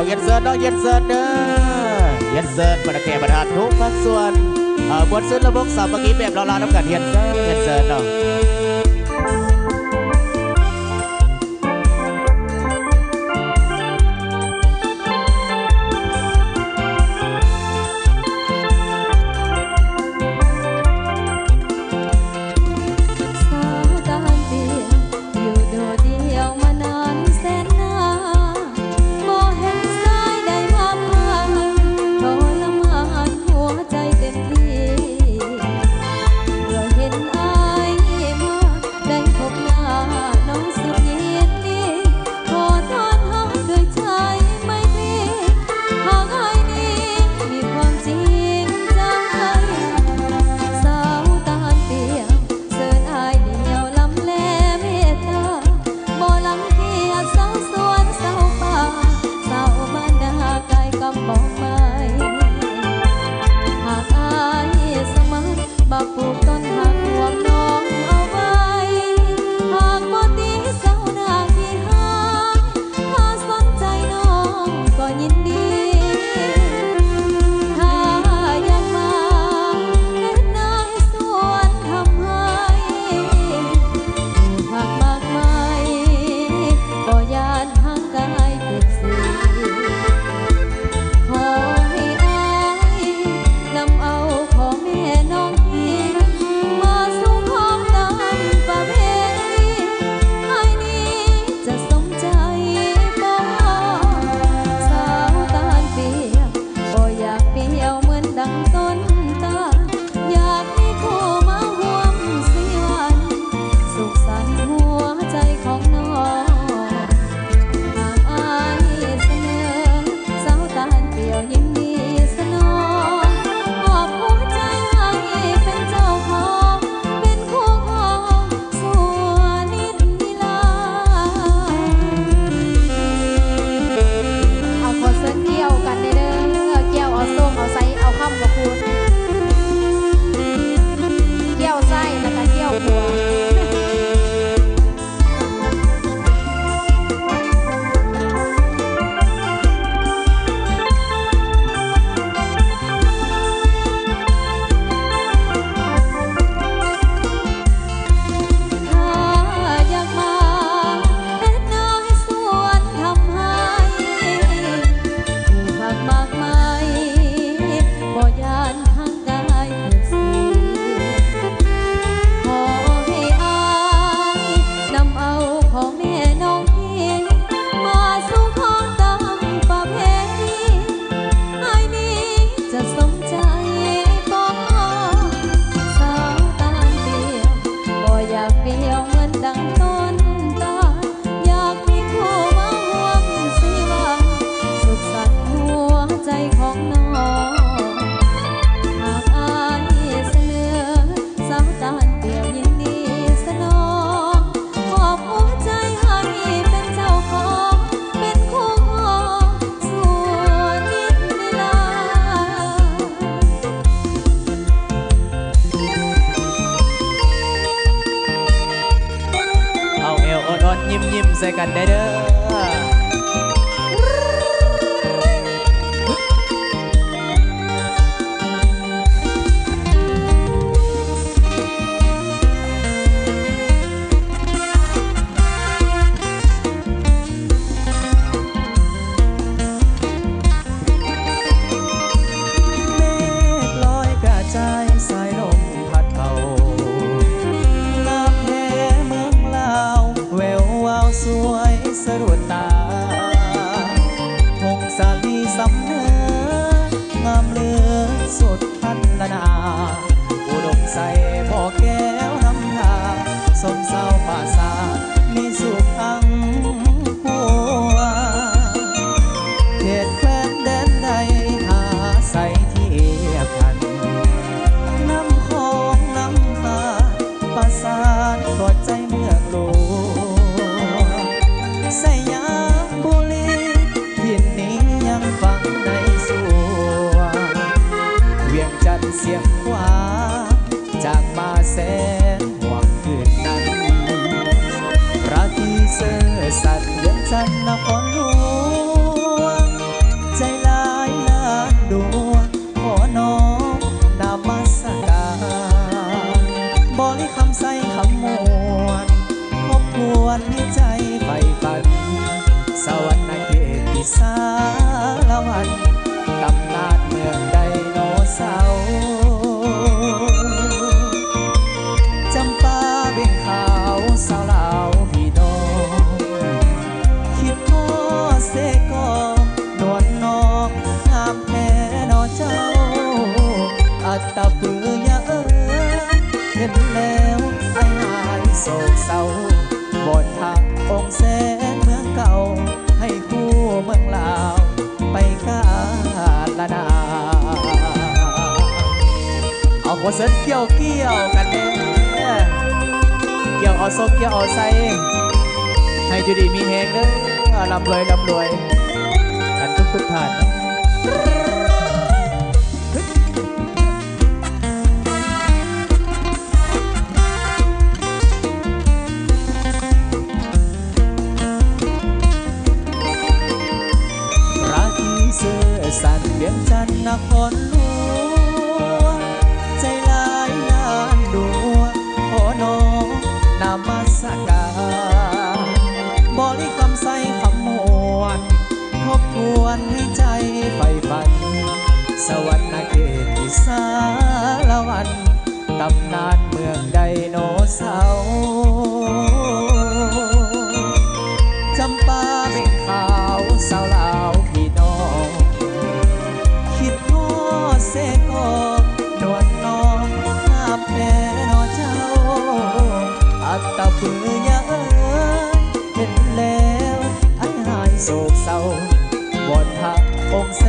เย็นเซิร์นน้องเย็นเซิร์นเด้อเย็นเซิร์นประแก่ประธานทุกภาคส่วนบทซึ้งระบบสามัคคีแบบเราน้ำกันเย็นเซิร์นเย็นเซิร์นเนาะยิ้มใส่กันได้เด้อ สัตว์เดือนจันทร์นครหลวง เสิร์ตเกี่ยวกันเด้เกี่ยวเอาซกเกี่ยวเอาใส่ให้อยู่ดีมีแหงเด้อลำรวยกันทุกท่านรักที่เสื่อสั่นเวียงจันทร์นครหลวงใจลายนานดวงโอ้น้องนามัสการบริคำใส่คำมวลทบทวนให้ใจไฟฝันสวรรค์เขตอีสารวันตำนานเมืองไดโนเสาร์จำปาเป็นขาวสาวลาวพี่น้องคิดทอดเสกอนวลน้องงามแน่นอเจ้าอัตตะปือยาเห็นแล้วไอ้หายโศกเศร้าบนหักองค์แส